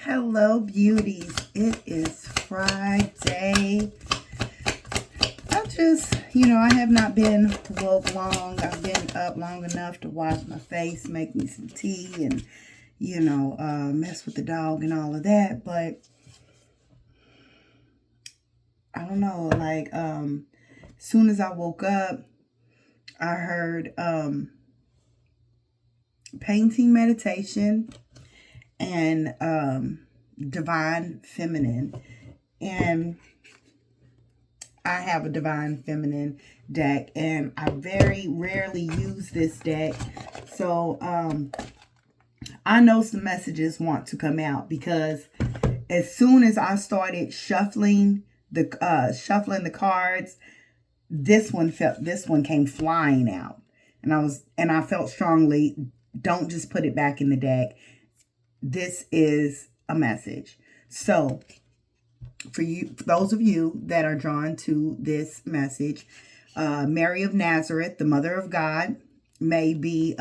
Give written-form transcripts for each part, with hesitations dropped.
Hello, beauties. It is Friday. I have not been woke long. I've been up long enough to wash my face, make me some tea, and, mess with the dog and all of that. But I don't know, as soon as I woke up, I heard painting meditation and divine feminine. And I have a divine feminine deck, and I very rarely use this deck. So I know some messages want to come out, because as soon as I started shuffling the cards, this one came flying out. And I felt strongly, don't just put it back in the deck. This is a message. So for those of you that are drawn to this message, Mary of Nazareth, the Mother of God, may be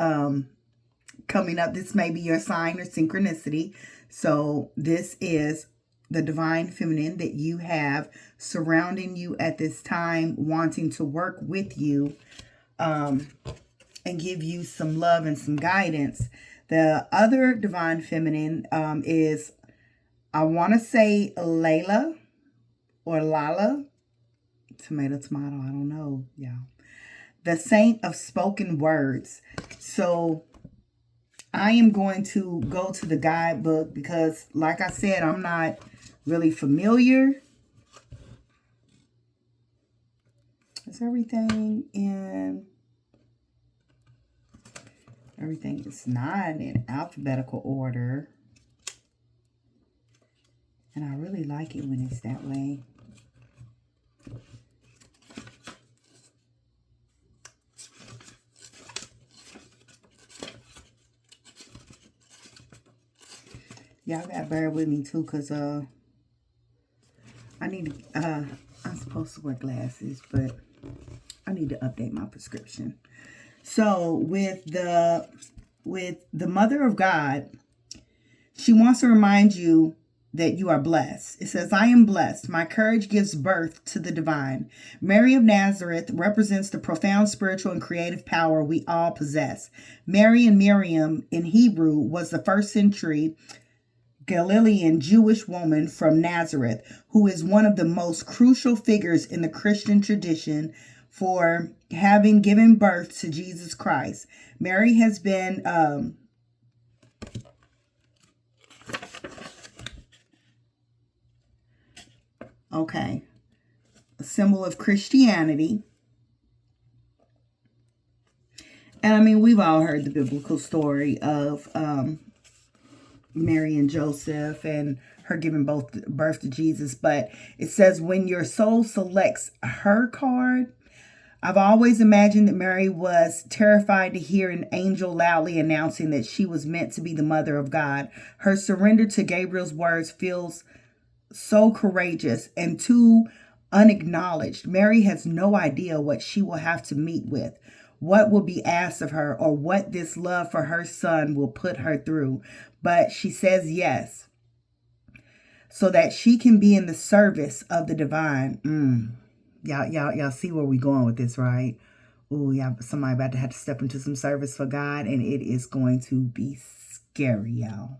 coming up. This may be your sign or synchronicity. So this is the divine feminine that you have surrounding you at this time, wanting to work with you and give you some love and some guidance. The other divine feminine is, I want to say, Layla or Lala. Tomato, I don't know, y'all. The Saint of Spoken Words. So I am going to go to the guidebook because, like I said, I'm not really familiar. Is everything in... Everything is not in alphabetical order. And I really like it when it's that way. Y'all gotta bear with me too, because I'm supposed to wear glasses, but I need to update my prescription. So with the Mother of God, she wants to remind you that you are blessed. It says, I am blessed. My courage gives birth to the divine. Mary of Nazareth represents the profound spiritual and creative power we all possess. Mary and Miriam in Hebrew was the first century Galilean Jewish woman from Nazareth, who is one of the most crucial figures in the Christian tradition for having given birth to Jesus Christ. Mary has been a symbol of Christianity. And I mean, we've all heard the biblical story of Mary and Joseph and her giving birth to Jesus. But it says, when your soul selects her card, I've always imagined that Mary was terrified to hear an angel loudly announcing that she was meant to be the Mother of God. Her surrender to Gabriel's words feels so courageous and too unacknowledged. Mary has no idea what she will have to meet with, what will be asked of her, or what this love for her son will put her through. But she says yes, so that she can be in the service of the divine. Y'all see where we going with this, right? Oh, yeah, somebody about to have to step into some service for God, and it is going to be scary, y'all.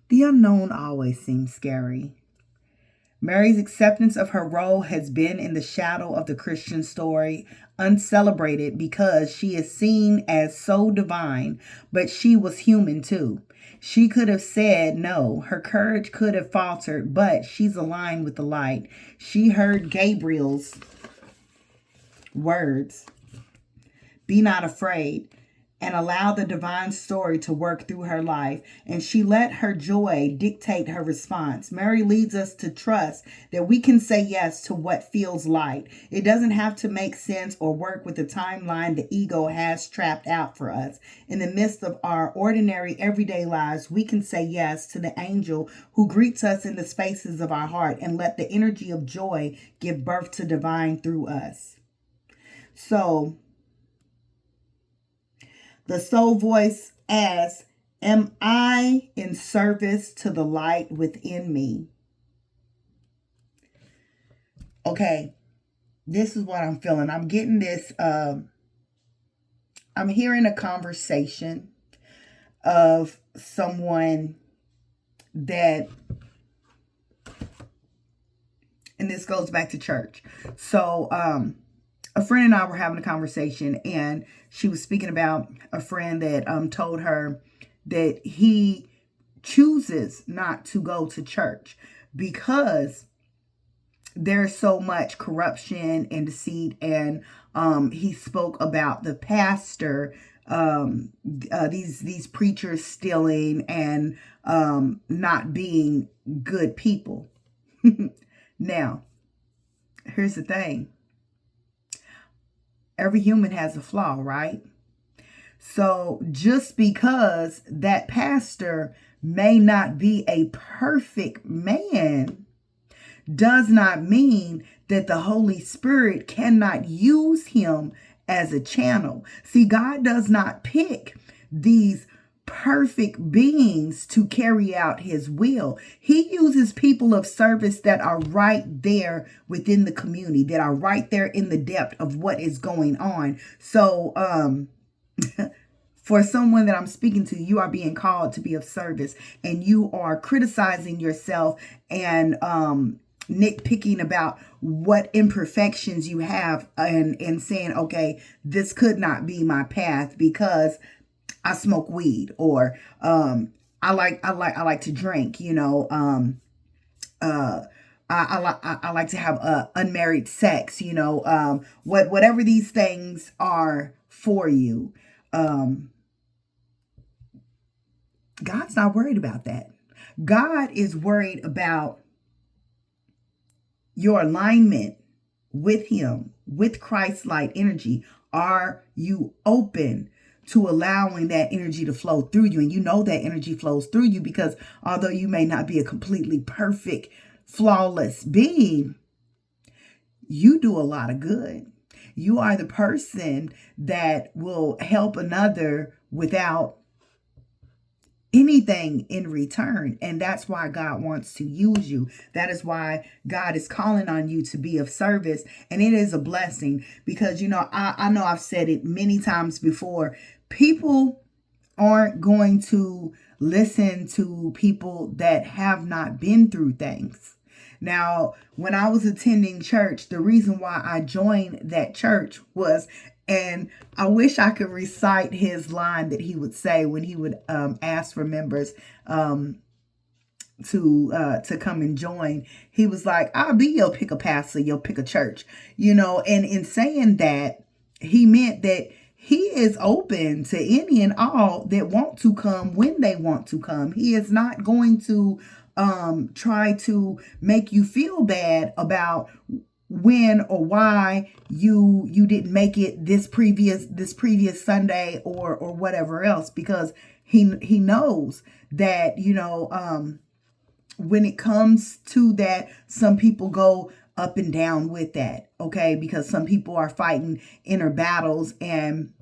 The unknown always seems scary. Mary's acceptance of her role has been in the shadow of the Christian story, uncelebrated because she is seen as so divine, but she was human too. She could have said no. Her courage could have faltered, but she's aligned with the light. She heard Gabriel's words, be not afraid, and allow the divine story to work through her life. And she let her joy dictate her response. Mary leads us to trust that we can say yes to what feels light. It doesn't have to make sense or work with the timeline the ego has trapped out for us. In the midst of our ordinary everyday lives, we can say yes to the angel who greets us in the spaces of our heart and let the energy of joy give birth to divine through us. So, the soul voice asks, am I in in service to the light within me. Okay, this is what I'm feeling. I'm getting this, I'm hearing a conversation of someone that, and this goes back to church. So, a friend and I were having a conversation, and she was speaking about a friend that told her that he chooses not to go to church because there's so much corruption and deceit. And he spoke about the pastor, these preachers stealing and not being good people. Now, here's the thing. Every human has a flaw, right? So just because that pastor may not be a perfect man does not mean that the Holy Spirit cannot use him as a channel. See, God does not pick these perfect beings to carry out his will. He uses people of service that are right there within the community, that are right there in the depth of what is going on. So, for someone that I'm speaking to, you are being called to be of service, and you are criticizing yourself and nitpicking about what imperfections you have, and saying, okay, this could not be my path because I smoke weed, or I like to drink, I like to have unmarried sex, whatever these things are for you. God's not worried about that. God is worried about your alignment with him, with Christ's light energy. Are you open to allowing that energy to flow through you? And you know that energy flows through you because although you may not be a completely perfect, flawless being, you do a lot of good. You are the person that will help another without anything in return. And that's why God wants to use you. That is why God is calling on you to be of service. And it is a blessing because, I know I've said it many times before. People aren't going to listen to people that have not been through things. Now, when I was attending church, the reason why I joined that church was, and I wish I could recite his line that he would say when he would ask for members to come and join. He was like, I'll be your pick a pastor, your pick a church, and in saying that, he meant that he is open to any and all that want to come when they want to come. He is not going to try to make you feel bad about when or why you didn't make it this previous Sunday or whatever else, because he knows that when it comes to that, some people go up and down with that, okay, because some people are fighting inner battles, and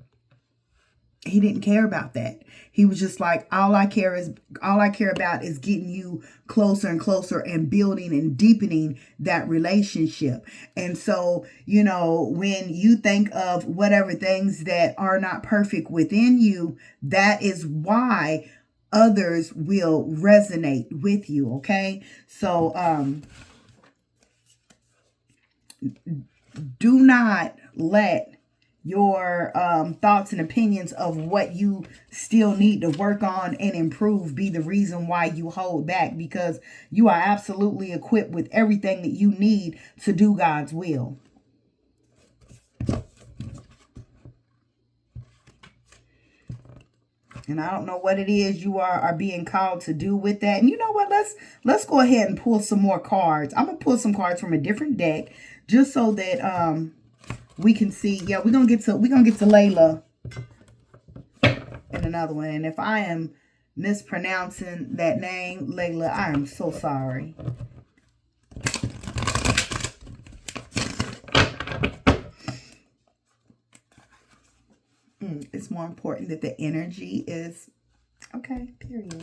he didn't care about that. He was just like, all I care about is getting you closer and closer and building and deepening that relationship. And so, when you think of whatever things that are not perfect within you, that is why others will resonate with you. Okay. So, do not let your thoughts and opinions of what you still need to work on and improve be the reason why you hold back, because you are absolutely equipped with everything that you need to do God's will. And I don't know what it is you are being called to do with that. And you know what? Let's go ahead and pull some more cards. I'm gonna pull some cards from a different deck just so that we can see. Yeah, we're gonna get to Layla in another one. And if I am mispronouncing that name, Layla, I am so sorry. It's more important that the energy is okay, period.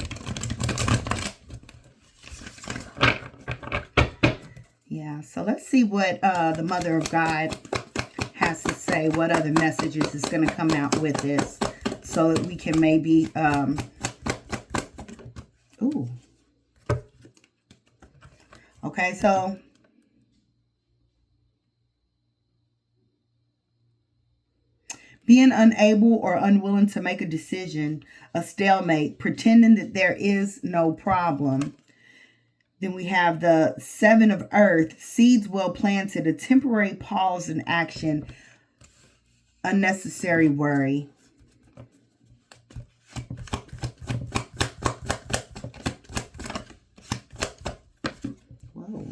Yeah, so let's see what the Mother of God has to say, what other messages is going to come out with this, so that we can maybe, okay, so being unable or unwilling to make a decision, a stalemate, pretending that there is no problem. Then we have the Seven of Earth, seeds well planted, a temporary pause in action, unnecessary worry. Whoa,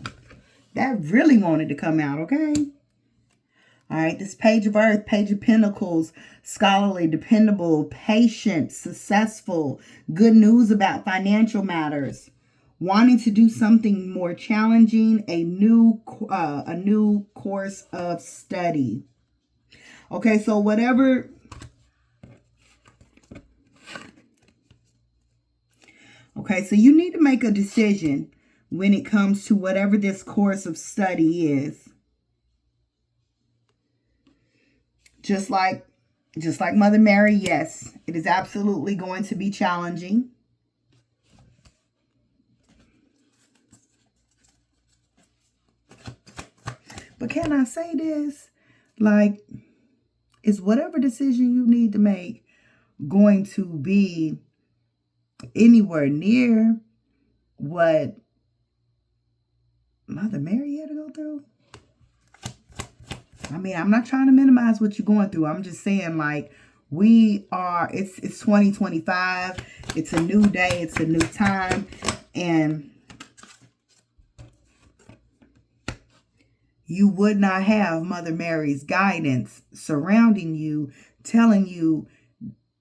that really wanted to come out, okay? All right, this Page of Earth, Page of Pentacles, scholarly, dependable, patient, successful, good news about financial matters, wanting to do something more challenging, a new course of study. Okay, so whatever. Okay, so you need to make a decision when it comes to whatever this course of study is. Just like Mother Mary, yes, it is absolutely going to be challenging. But can I say this? Like, is whatever decision you need to make going to be anywhere near what Mother Mary had to go through? I mean, I'm not trying to minimize what you're going through. I'm just saying, like, it's 2025. It's a new day. It's a new time. And you would not have Mother Mary's guidance surrounding you, telling you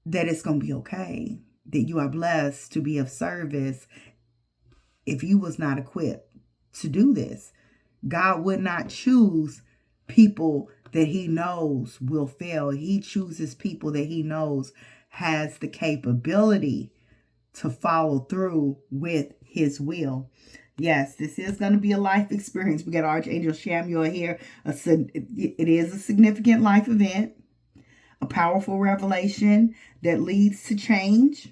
that it's going to be okay, that you are blessed to be of service, if you was not equipped to do this. God would not choose people that he knows will fail. He chooses people that he knows has the capability to follow through with his will. Yes, this is going to be a life experience. We got Archangel Chamuel here. It is a significant life event, a powerful revelation that leads to change.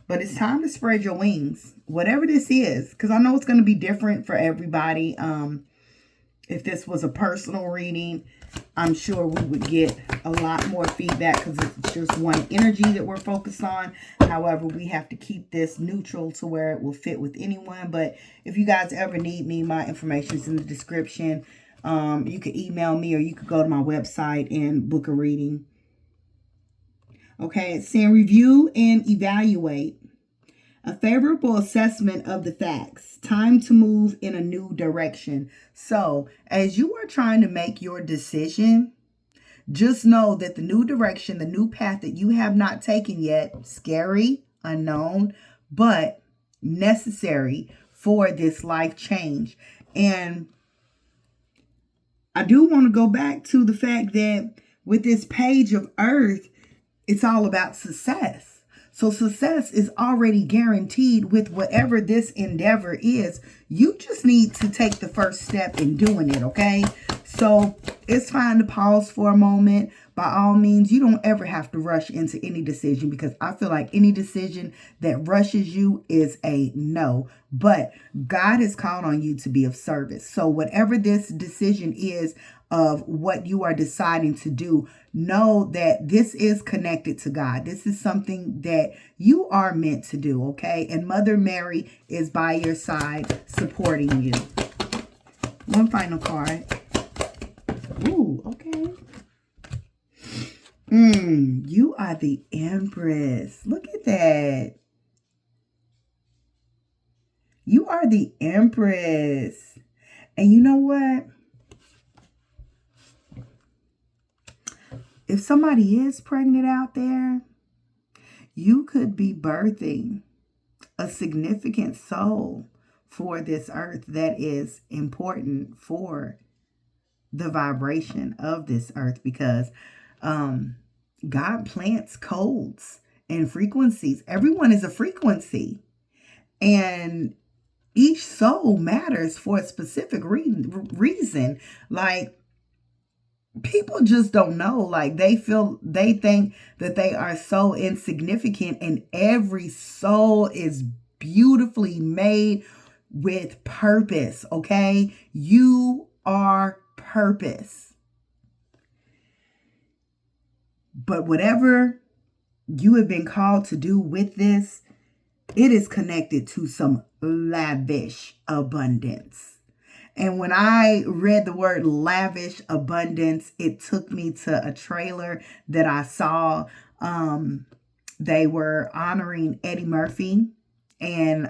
But it's time to spread your wings, whatever this is, because I know it's going to be different for everybody. If this was a personal reading, I'm sure we would get a lot more feedback because it's just one energy that we're focused on. However, we have to keep this neutral to where it will fit with anyone. But if you guys ever need me, my information is in the description. You could email me, or you could go to my website and book a reading. Okay, it's saying review and evaluate. A favorable assessment of the facts. Time to move in a new direction. So, as you are trying to make your decision, just know that the new direction, the new path that you have not taken yet, scary, unknown, but necessary for this life change. And I do want to go back to the fact that with this Page of Earth, it's all about success. So success is already guaranteed with whatever this endeavor is. You just need to take the first step in doing it, okay? So it's fine to pause for a moment. By all means, you don't ever have to rush into any decision, because I feel like any decision that rushes you is a no. But God has called on you to be of service. So whatever this decision is of what you are deciding to do, know that this is connected to God. This is something that you are meant to do, okay? And Mother Mary is by your side supporting you. One final card. Ooh, okay. You are the Empress. Look at that. You are the Empress. And you know what? If somebody is pregnant out there, you could be birthing a significant soul for this earth that is important for the vibration of this earth, because God plants codes and frequencies. Everyone is a frequency. And, each soul matters for a specific reason. Like, people just don't know. Like, they think that they are so insignificant, and every soul is beautifully made with purpose. Okay, you are purpose. But whatever you have been called to do with this, it is connected to some lavish abundance. And when I read the word lavish abundance, it took me to a trailer that I saw. They were honoring Eddie Murphy. And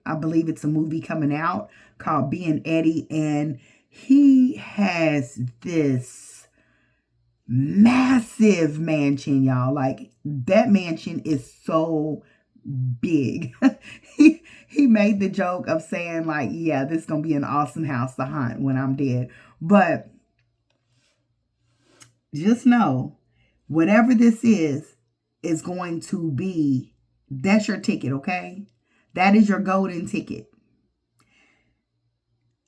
I believe it's a movie coming out called Being Eddie. And he has this massive mansion, y'all. Like, that mansion is so big. he made the joke of saying, like, yeah, this is gonna be an awesome house to hunt when I'm dead. But just know, whatever this is going to be, that's your ticket. Okay, that is your golden ticket.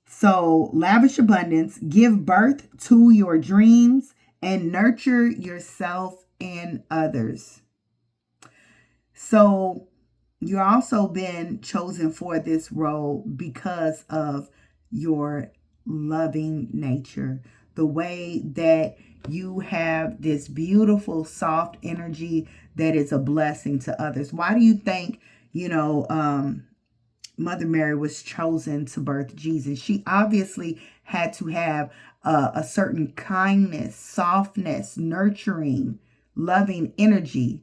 So, lavish abundance, give birth to your dreams, and nurture yourself and others. So, you've also been chosen for this role because of your loving nature, the way that you have this beautiful, soft energy that is a blessing to others. Why do you think, Mother Mary was chosen to birth Jesus? She obviously had to have a certain kindness, softness, nurturing, loving energy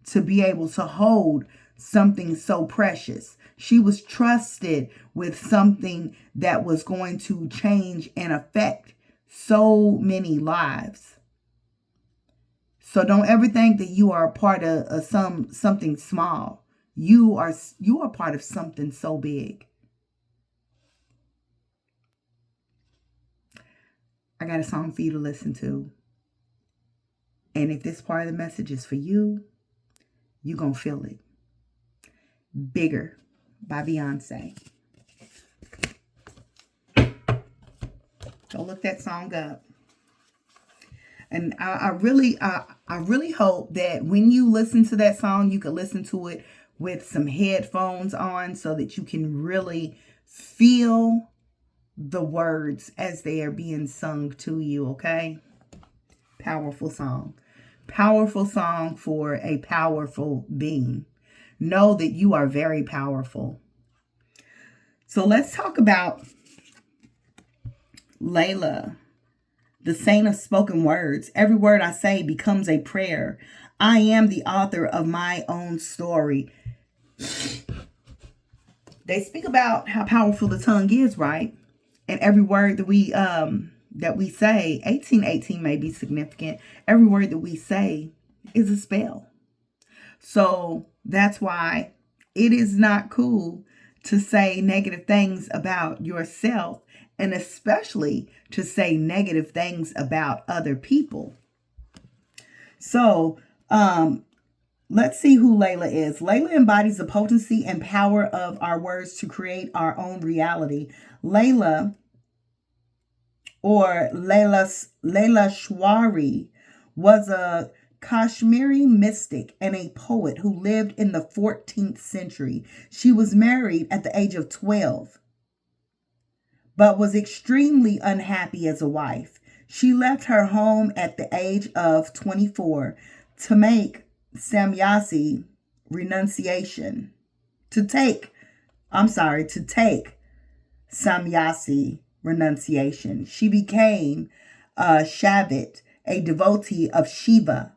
to be able to hold something so precious. She was trusted with something that was going to change and affect so many lives. So don't ever think that you are a part of something small. You are part of something so big. I got a song for you to listen to. And if this part of the message is for you, you're going to feel it. Bigger by Beyonce. Go look that song up. And I really hope that when you listen to that song, you can listen to it with some headphones on so that you can really feel the words as they are being sung to you, okay? Powerful song. Powerful song for a powerful being. Know that you are very powerful. So let's talk about Layla, the saint of spoken words. Every word I say becomes a prayer. I am the author of my own story. They speak about how powerful the tongue is, right? And every word that we say, 1818 may be significant. Every word that we say is a spell. So that's why it is not cool to say negative things about yourself, and especially to say negative things about other people. So let's see who Layla is. Layla embodies the potency and power of our words to create our own reality. Layla, or Layla Shwari, was a Kashmiri mystic and a poet who lived in the 14th century. She was married at the age of 12, but was extremely unhappy as a wife. She left her home at the age of 24 to make sannyasi renunciation. To take sannyasi renunciation. She became a Shavit, a devotee of Shiva.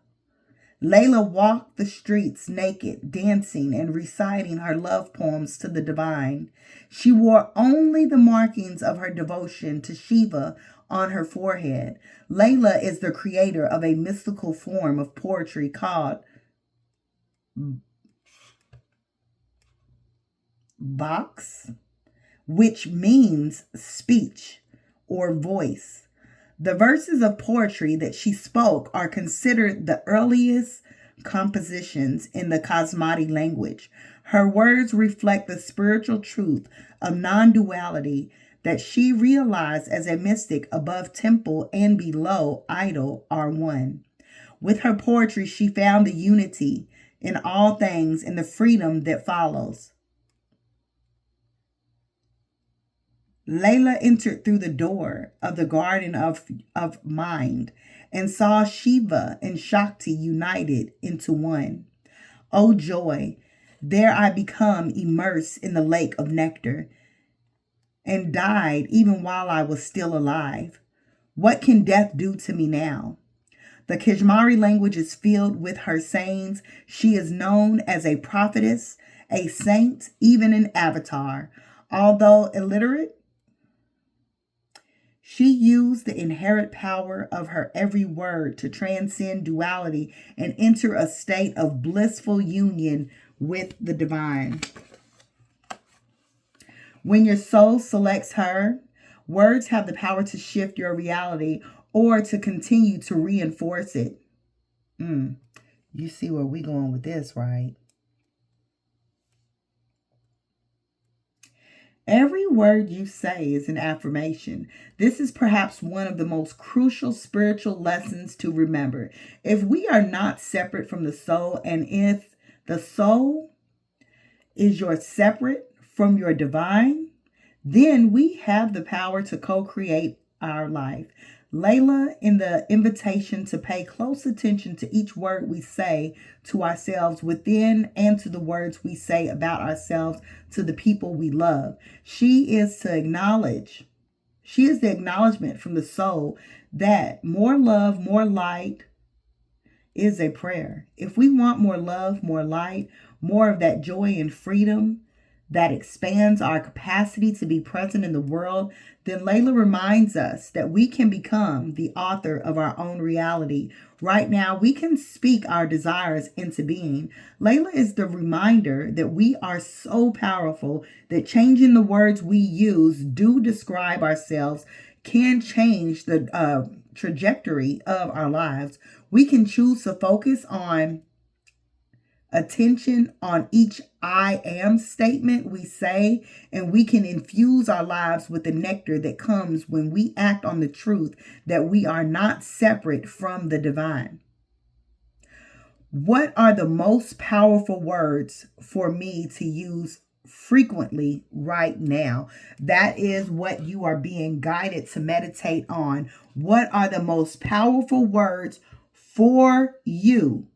Layla walked the streets naked, dancing and reciting her love poems to the divine. She wore only the markings of her devotion to Shiva on her forehead. Layla is the creator of a mystical form of poetry called Vox, which means speech or voice. The verses of poetry that she spoke are considered the earliest compositions in the Kasmati language. Her words reflect the spiritual truth of non-duality that she realized as a mystic. Above temple and below idol are one. With her poetry, she found the unity in all things and the freedom that follows. Layla entered through the door of the garden of mind and saw Shiva and Shakti united into one. Oh joy, there I become immersed in the lake of nectar and died even while I was still alive. What can death do to me now? The Kashmiri language is filled with her sayings. She is known as a prophetess, a saint, even an avatar. Although illiterate, she used the inherent power of her every word to transcend duality and enter a state of blissful union with the divine. When your soul selects her, words have the power to shift your reality or to continue to reinforce it. You see where we're going with this, right? Every word you say is an affirmation. This is perhaps one of the most crucial spiritual lessons to remember. If we are not separate from the soul, and if the soul is your separate from your divine, then we have the power to co-create our life. Layla, in the invitation to pay close attention to each word we say to ourselves within and to the words we say about ourselves to the people we love. She is the acknowledgement from the soul that more love, more light is a prayer. If we want more love, more light, more of that joy and freedom that expands our capacity to be present in the world, then Layla reminds us that we can become the author of our own reality. Right now, we can speak our desires into being. Layla is the reminder that we are so powerful that changing the words we use do describe ourselves can change the trajectory of our lives. We can choose to focus on attention on each I am statement we say, and we can infuse our lives with the nectar that comes when we act on the truth that we are not separate from the divine. What are the most powerful words for me to use frequently right now? That is what you are being guided to meditate on. What are the most powerful words for you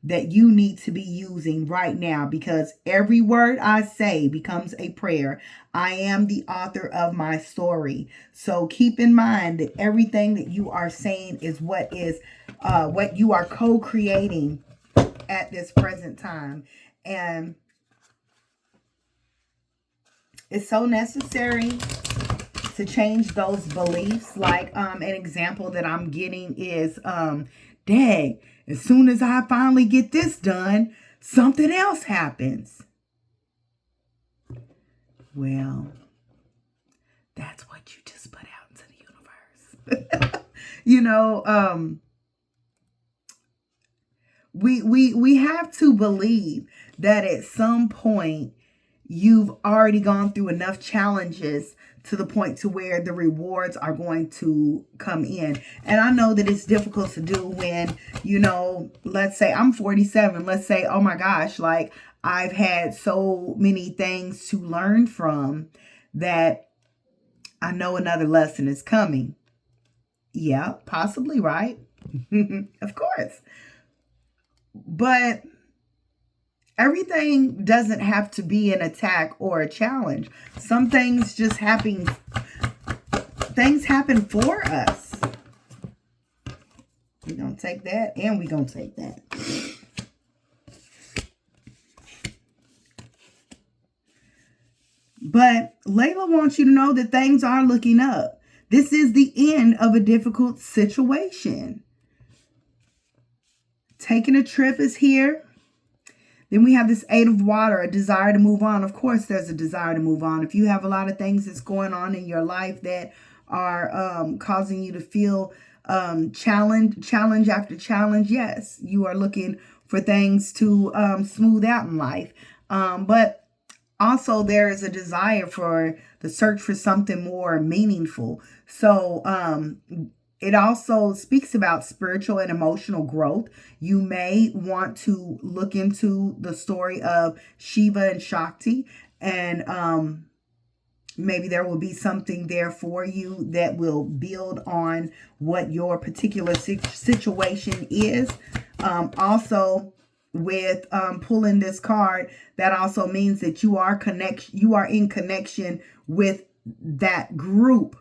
that you need to be using right now? Because every word I say becomes a prayer. I am the author of my story. So keep in mind that everything that you are saying is what you are co-creating at this present time. And it's so necessary to change those beliefs. Like an example that I'm getting is dang, as soon as I finally get this done, something else happens. Well, that's what you just put out into the universe. We have to believe that at some point you've already gone through enough challenges to the point to where the rewards are going to come in. And I know that it's difficult to do when, let's say I'm 47. Let's say, oh my gosh, like I've had so many things to learn from that I know another lesson is coming. Yeah, possibly, right? Of course. But everything doesn't have to be an attack or a challenge. Some things just happen. Things happen for us. We're going to take that and we're going to take that. But Layla wants you to know that things are looking up. This is the end of a difficult situation. Taking a trip is here. Then we have this 8 of water, a desire to move on. Of course, there's a desire to move on. If you have a lot of things that's going on in your life that are causing you to feel challenge after challenge, yes, you are looking for things to smooth out in life. But also there is a desire for the search for something more meaningful. So it also speaks about spiritual and emotional growth. You may want to look into the story of Shiva and Shakti, and maybe there will be something there for you that will build on what your particular situation is. Also, with pulling this card, that also means that you are in connection with that group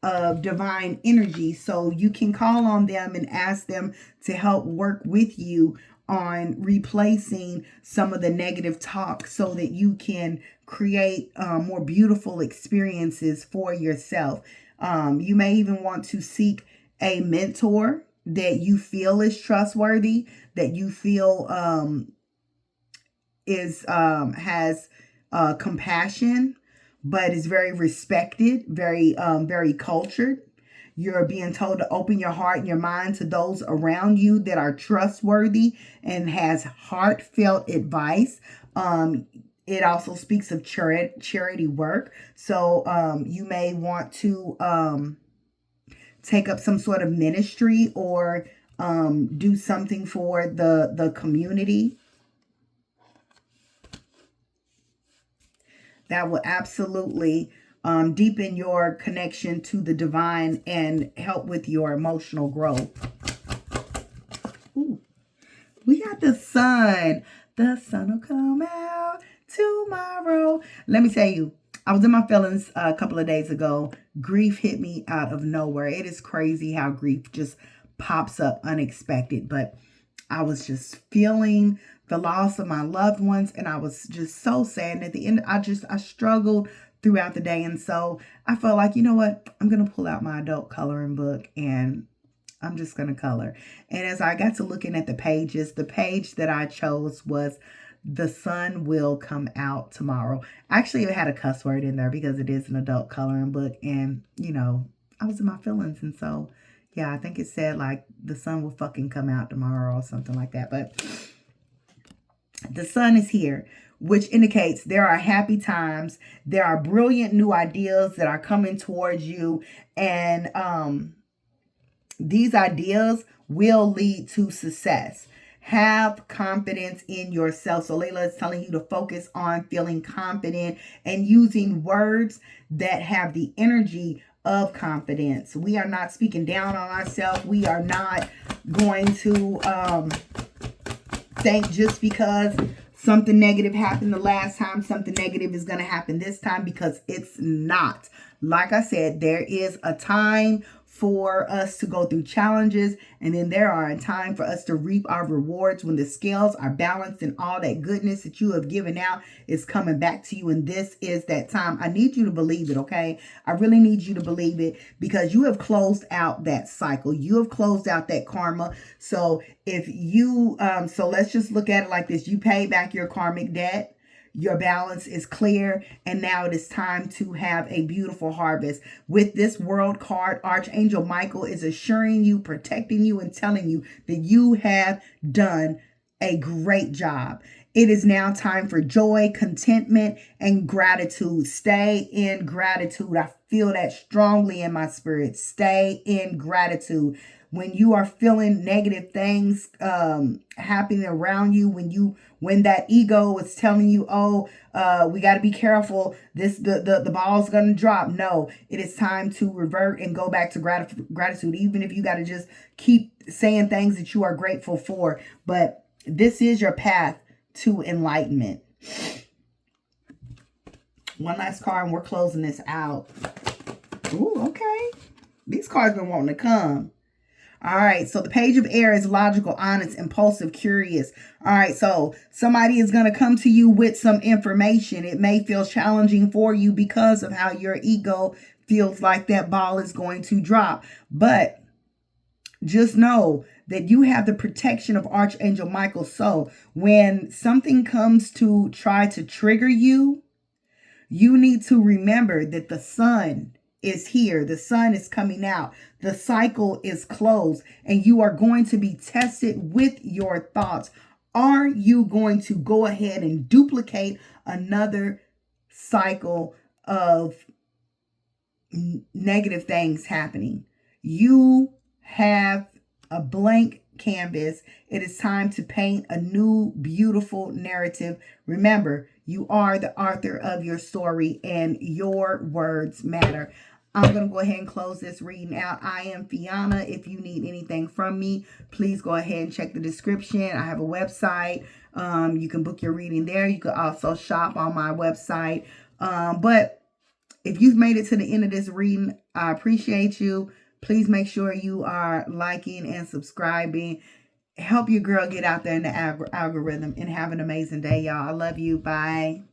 of divine energy. So you can call on them and ask them to help work with you on replacing some of the negative talk so that you can create more beautiful experiences for yourself. You may even want to seek a mentor that you feel is trustworthy, that you feel has compassion, but is very respected, very cultured. You're being told to open your heart and your mind to those around you that are trustworthy and has heartfelt advice. It also speaks of charity work. So you may want to take up some sort of ministry or do something for the community. That will absolutely deepen your connection to the divine and help with your emotional growth. Ooh. We got the sun. The sun will come out tomorrow. Let me tell you, I was in my feelings a couple of days ago. Grief hit me out of nowhere. It is crazy how grief just pops up unexpected. But I was just feeling the loss of my loved ones, and I was just so sad. And at the end, I struggled throughout the day. And so I felt like, you know what? I'm going to pull out my adult coloring book and I'm just going to color. And as I got to looking at the pages, the page that I chose was "The Sun Will Come Out Tomorrow." Actually, it had a cuss word in there because it is an adult coloring book. And, you know, I was in my feelings. And so, yeah, I think it said like the sun will fucking come out tomorrow or something like that. But the sun is here, which indicates there are happy times. There are brilliant new ideas that are coming towards you. And these ideas will lead to success. Have confidence in yourself. So Layla is telling you to focus on feeling confident and using words that have the energy of confidence. We are not speaking down on ourselves. We are not going to think just because something negative happened the last time, something negative is going to happen this time, because it's not. Like I said, there is a time for us to go through challenges, and then there are a time for us to reap our rewards when the scales are balanced and all that goodness that you have given out is coming back to you. And this is that time. I need you to believe it, okay? I really need you to believe it, because you have closed out that cycle. You have closed out that karma. So if you, so let's just look at it like this. You pay back your karmic debt. Your balance is clear, and now it is time to have a beautiful harvest. With this World card, Archangel Michael is assuring you, protecting you, and telling you that you have done a great job. It is now time for joy, contentment, and gratitude. Stay in gratitude. I feel that strongly in my spirit. Stay in gratitude. When you are feeling negative things happening around you, when that ego is telling you, oh, we got to be careful, the ball's going to drop. No, it is time to revert and go back to gratitude, even if you got to just keep saying things that you are grateful for. But this is your path to enlightenment. One last card and we're closing this out. Ooh, okay. These cards been wanting to come. All right, so the Page of Air is logical, honest, impulsive, curious. All right, so somebody is going to come to you with some information. It may feel challenging for you because of how your ego feels like that ball is going to drop. But just know that you have the protection of Archangel Michael. So when something comes to try to trigger you, you need to remember that the sun is here. The sun is coming out. The cycle is closed, and you are going to be tested with your thoughts. are you going to go ahead and duplicate another cycle of negative things happening? You have a blank canvas. It is time to paint a new, beautiful narrative. Remember, you are the author of your story and your words matter. I'm going to go ahead and close this reading out. I am Fiona. If you need anything from me, please go ahead and check the description. I have a website. You can book your reading there. You can also shop on my website. But if you've made it to the end of this reading, I appreciate you. Please make sure you are liking and subscribing. Help your girl get out there in the algorithm, and have an amazing day, y'all. I love you. Bye.